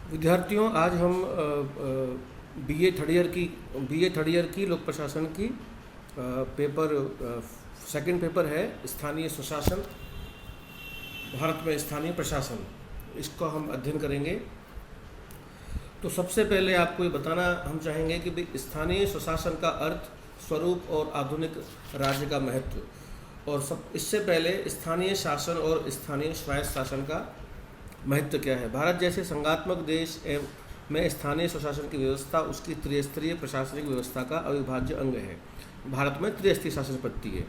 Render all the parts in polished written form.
विद्यार्थियों, आज हम बीए थर्ड ईयर की लोक प्रशासन की पेपर सेकंड पेपर है स्थानीय सुशासन, भारत में स्थानीय प्रशासन, इसको हम अध्ययन करेंगे। तो सबसे पहले आपको ये बताना हम चाहेंगे कि भाई स्थानीय सुशासन का अर्थ, स्वरूप और आधुनिक राज्य का महत्व, और सब इससे पहले स्थानीय शासन और स्थानीय स्वायत्त शासन का महत्व क्या है। भारत जैसे संघात्मक देश में स्थानीय स्वशासन की व्यवस्था उसकी त्रिस्तरीय प्रशासनिक व्यवस्था का अविभाज्य अंग है। भारत में त्रिस्तरीय शासन पद्धति है।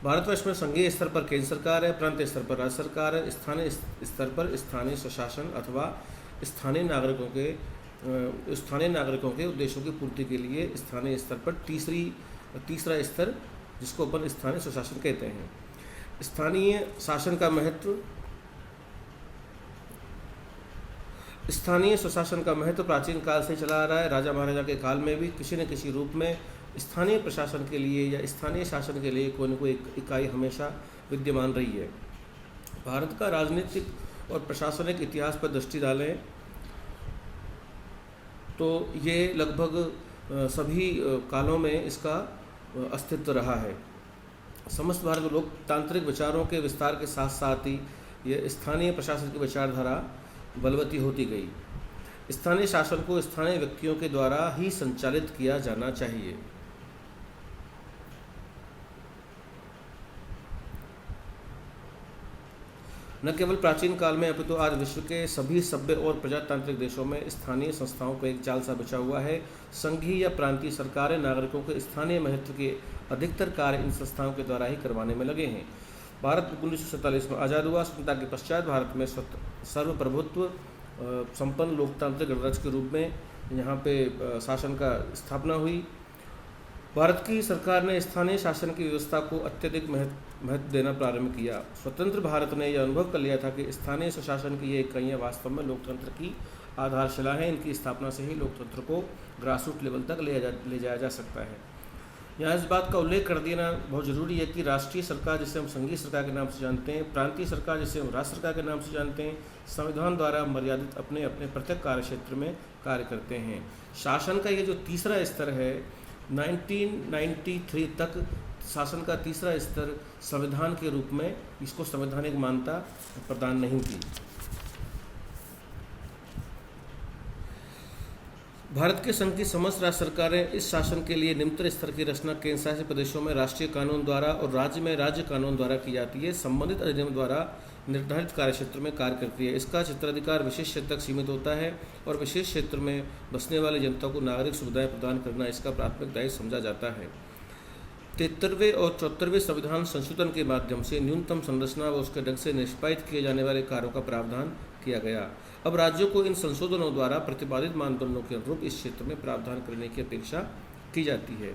भारत में इसमें संघीय स्तर पर केंद्र सरकार है, प्रांतीय स्तर पर राज्य सरकार है, स्थानीय स्तर पर स्थानीय स्वशासन अथवा स्थानीय नागरिकों के उद्देश्यों की पूर्ति के लिए स्थानीय स्तर पर तीसरा स्तर, जिसको अपन स्थानीय स्वशासन कहते हैं। स्थानीय शासन का महत्व। स्थानीय स्वशासन का महत्व प्राचीन काल से चला आ रहा है। राजा महाराजा के काल में भी किसी न किसी रूप में स्थानीय प्रशासन के लिए या स्थानीय शासन के लिए कोई न कोई इकाई हमेशा विद्यमान रही है। भारत का राजनीतिक और प्रशासनिक इतिहास पर दृष्टि डालें तो ये लगभग सभी कालों में इसका अस्तित्व रहा है। समस्त भारत में लोकतांत्रिक विचारों के विस्तार के साथ साथ ही ये स्थानीय प्रशासन की विचारधारा बलवती होती गई। स्थानीय शासन को स्थानीय व्यक्तियों के द्वारा ही संचालित किया जाना चाहिए। न केवल प्राचीन काल में अपितु आज विश्व के सभी सभ्य और प्रजातांत्रिक देशों में स्थानीय संस्थाओं को एक जाल सा बिछा हुआ है। संघीय या प्रांतीय सरकारें नागरिकों के स्थानीय महत्व के अधिकतर कार्य इन संस्थाओं के द्वारा ही करवाने में लगे हैं। भारत 1947 में आज़ाद हुआ। स्वतंत्रता के पश्चात भारत में सर्वप्रभुत्व संपन्न लोकतांत्रिक गणराज्य के रूप में यहाँ पे शासन का स्थापना हुई। भारत की सरकार ने स्थानीय शासन की व्यवस्था को अत्यधिक महत्व देना प्रारंभ किया। स्वतंत्र भारत ने यह अनुभव कर लिया था कि स्थानीय स्वशासन की ये इकाइयाँ वास्तव में लोकतंत्र की आधारशिला है। इनकी स्थापना से ही लोकतंत्र को ग्रासरूट लेवल तक ले जाया जा सकता है। यहाँ इस बात का उल्लेख कर देना बहुत ज़रूरी है कि राष्ट्रीय सरकार, जिसे हम संघीय सरकार के नाम से जानते हैं, प्रांतीय सरकार, जिसे हम राज्य सरकार के नाम से जानते हैं, संविधान द्वारा मर्यादित अपने अपने प्रत्येक कार्य क्षेत्र में कार्य करते हैं। शासन का ये जो तीसरा स्तर है, 1993 तक शासन का तीसरा स्तर संविधान के रूप में इसको संवैधानिक मान्यता प्रदान नहीं थी। भारत के संघ की समस्त राज्य सरकारें इस शासन के लिए निम्नतर स्तर की रचना केंद्र शासित प्रदेशों में राष्ट्रीय कानून द्वारा और राज्य में राज्य कानून द्वारा की जाती है। संबंधित अधिनियम द्वारा निर्धारित कार्यक्षेत्र में कार्य करती है। इसका क्षेत्राधिकार विशेष क्षेत्र तक सीमित होता है और विशेष क्षेत्र में बसने वाली जनता को नागरिक सुविधाएं प्रदान करना इसका प्राथमिक दायित्व समझा जाता है। 73वें और 74वें संविधान संशोधन के माध्यम से न्यूनतम संरचना व उसके ढंग से निष्पादित किए जाने वाले कार्यों का प्रावधान किया गया। अब राज्यों को इन संशोधनों द्वारा प्रतिपादित मानदंडों के अनुरूप इस क्षेत्र में प्रावधान करने की अपेक्षा की जाती है।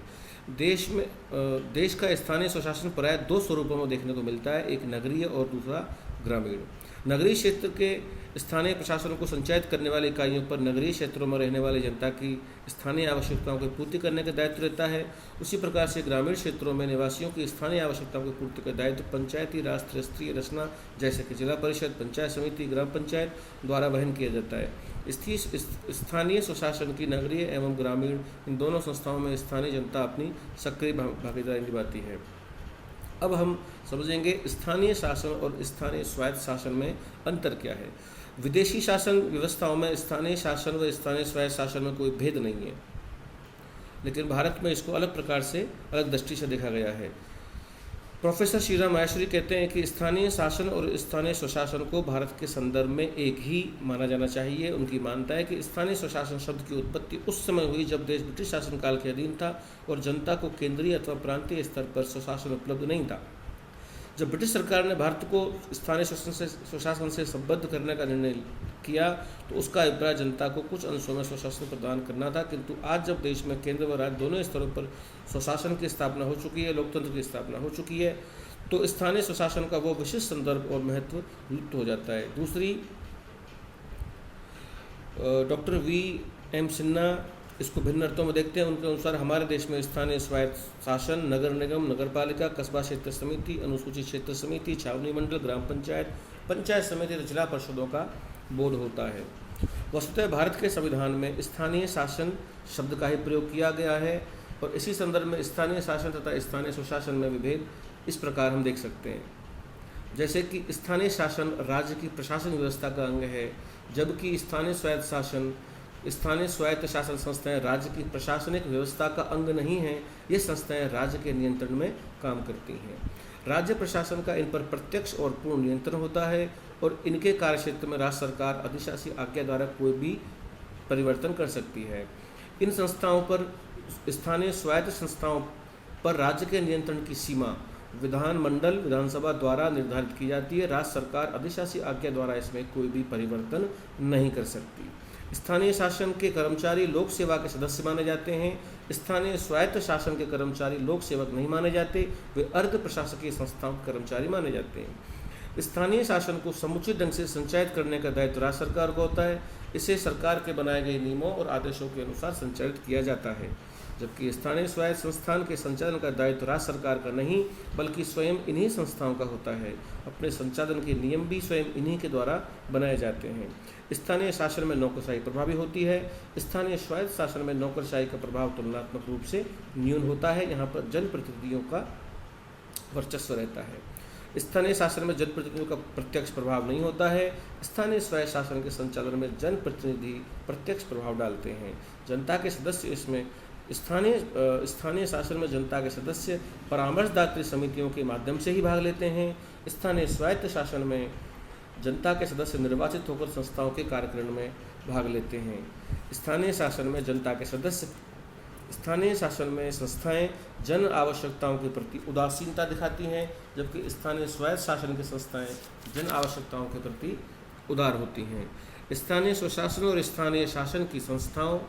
देश का स्थानीय स्वशासन प्राय दो स्वरूपों में देखने को मिलता है, एक नगरीय और दूसरा ग्रामीण। नगरीय क्षेत्र के स्थानीय प्रशासन को संचालित करने वाली इकाइयों पर नगरीय क्षेत्रों में रहने वाली जनता की स्थानीय आवश्यकताओं की पूर्ति करने का दायित्व रहता है। उसी प्रकार से ग्रामीण क्षेत्रों में निवासियों की स्थानीय आवश्यकताओं की पूर्ति का दायित्व पंचायती राज त्रिस्तरीय रचना, जैसे कि जिला परिषद, पंचायत समिति, ग्राम पंचायत द्वारा वहन किया जाता है। स्थानीय स्वशासन की नगरीय एवं ग्रामीण इन दोनों संस्थाओं में स्थानीय जनता अपनी सक्रिय भागीदारी निभाती है। अब हम समझेंगे स्थानीय शासन और स्थानीय स्वायत्त शासन में अंतर क्या है। विदेशी शासन व्यवस्थाओं में स्थानीय शासन व स्थानीय स्वायत्त शासन में कोई भेद नहीं है, लेकिन भारत में इसको अलग प्रकार से, अलग दृष्टि से देखा गया है। प्रोफेसर श्रीराम माहेश्वरी कहते हैं कि स्थानीय शासन और स्थानीय स्वशासन को भारत के संदर्भ में एक ही माना जाना चाहिए। उनकी मानता है कि स्थानीय स्वशासन शब्द की उत्पत्ति उस समय हुई जब देश ब्रिटिश शासनकाल के अधीन था और जनता को केंद्रीय अथवा प्रांतीय स्तर पर स्वशासन उपलब्ध नहीं था। जब ब्रिटिश सरकार ने भारत को स्थानीय स्वशासन से संबद्ध करने का निर्णय किया तो उसका अभिप्राय जनता को कुछ अंशों में स्वशासन प्रदान करना था, किंतु आज जब देश में केंद्र व राज्य दोनों स्तरों पर स्वशासन की स्थापना हो चुकी है, लोकतंत्र की स्थापना हो चुकी है, तो स्थानीय स्वशासन का वो विशिष्ट संदर्भ और महत्व लुप्त हो जाता है। दूसरी, डॉक्टर V.M. सिन्हा इसको भिन्न अर्थों में देखते हैं। उनके अनुसार हमारे देश में स्थानीय स्वायत्त शासन नगर निगम, नगरपालिका, कस्बा क्षेत्र समिति, अनुसूचित क्षेत्र समिति, छावनी मंडल, ग्राम पंचायत, पंचायत समिति, जिला परिषदों का बोर्ड होता है। वस्तुतः भारत के संविधान में स्थानीय शासन शब्द का ही प्रयोग किया गया है और इसी संदर्भ में स्थानीय शासन तथा स्थानीय स्वशासन में विभेद इस प्रकार हम देख सकते हैं। जैसे कि स्थानीय शासन राज्य की प्रशासन व्यवस्था का अंग है, जबकि स्थानीय स्वायत्त शासन संस्थाएं राज्य की प्रशासनिक व्यवस्था का अंग नहीं हैं। ये संस्थाएं राज्य के नियंत्रण में काम करती हैं। राज्य प्रशासन का इन पर प्रत्यक्ष और पूर्ण नियंत्रण होता है और इनके कार्यक्षेत्र में राज्य सरकार अधिशासी आज्ञा द्वारा कोई भी परिवर्तन कर सकती है। इन संस्थाओं पर स्थानीय स्वायत्त संस्थाओं पर राज्य के नियंत्रण की सीमा विधानमंडल विधानसभा द्वारा निर्धारित की जाती है। राज्य सरकार अधिशासी आज्ञा द्वारा इसमें कोई भी परिवर्तन नहीं कर सकती। स्थानीय शासन के कर्मचारी लोक सेवा के सदस्य माने जाते हैं। स्थानीय स्वायत्त शासन के कर्मचारी लोक सेवक नहीं माने जाते, वे अर्ध प्रशासकीय संस्थाओं के कर्मचारी माने जाते हैं। स्थानीय शासन को समुचित ढंग से संचालित करने का दायित्व राज्य सरकार को होता है। इसे सरकार के बनाए गए नियमों और आदेशों के अनुसार संचालित किया जाता है, जबकि स्थानीय स्वायत्त संस्थान के संचालन का दायित्व राज्य सरकार का नहीं बल्कि स्वयं इन्हीं संस्थाओं का होता है। अपने संचालन के नियम भी स्वयं इन्हीं के द्वारा बनाए जाते हैं। स्थानीय शासन में नौकरशाही प्रभावी होती है। स्थानीय स्वायत्त शासन में नौकरशाही का प्रभाव तुलनात्मक रूप से न्यून होता है। यहाँ पर जनप्रतिनिधियों का वर्चस्व रहता है। स्थानीय शासन में जनप्रतिनिधियों का प्रत्यक्ष प्रभाव नहीं होता है। स्थानीय स्वायत्त शासन के संचालन में जनप्रतिनिधि प्रत्यक्ष प्रभाव डालते हैं। जनता के सदस्य इसमें स्थानीय शासन में जनता के सदस्य परामर्शदात्री समितियों के माध्यम से ही भाग लेते हैं। स्थानीय स्वायत्त शासन में जनता के सदस्य निर्वाचित होकर संस्थाओं के कार्यक्रम में भाग लेते हैं। स्थानीय शासन में संस्थाएं जन आवश्यकताओं के प्रति उदासीनता दिखाती हैं, जबकि स्थानीय स्वायत्त शासन की संस्थाएं जन आवश्यकताओं के प्रति उदार होती हैं। स्थानीय स्वशासन और स्थानीय शासन की संस्थाओं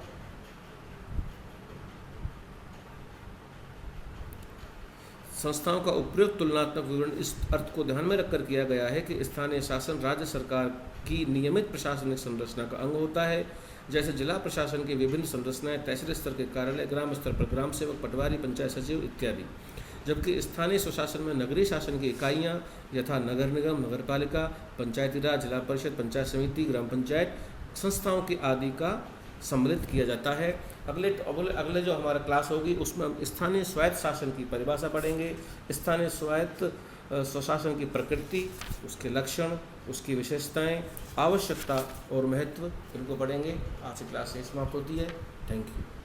का उपयुक्त तुलनात्मक विवरण इस अर्थ को ध्यान में रखकर किया गया है कि स्थानीय शासन राज्य सरकार की नियमित प्रशासनिक संरचना का अंग होता है। जैसे जिला प्रशासन की विभिन्न संरचनाएं तहसील स्तर के कार्यालय, ग्राम स्तर पर ग्राम सेवक, पटवारी, पंचायत सचिव इत्यादि, जबकि स्थानीय स्वशासन में नगरीय शासन की इकाइयां यथा नगर निगम, नगर पालिका, पंचायती राज, जिला परिषद, पंचायत समिति, ग्राम पंचायत संस्थाओं की आदि का सम्मिलित किया जाता है। अगले जो हमारा क्लास होगी उसमें हम स्थानीय स्वायत्त शासन की परिभाषा पढ़ेंगे। स्थानीय स्वायत्त स्वशासन की प्रकृति, उसके लक्षण, उसकी विशेषताएं, आवश्यकता और महत्व, इनको पढ़ेंगे। आज की क्लास यही समाप्त होती है। Thank you.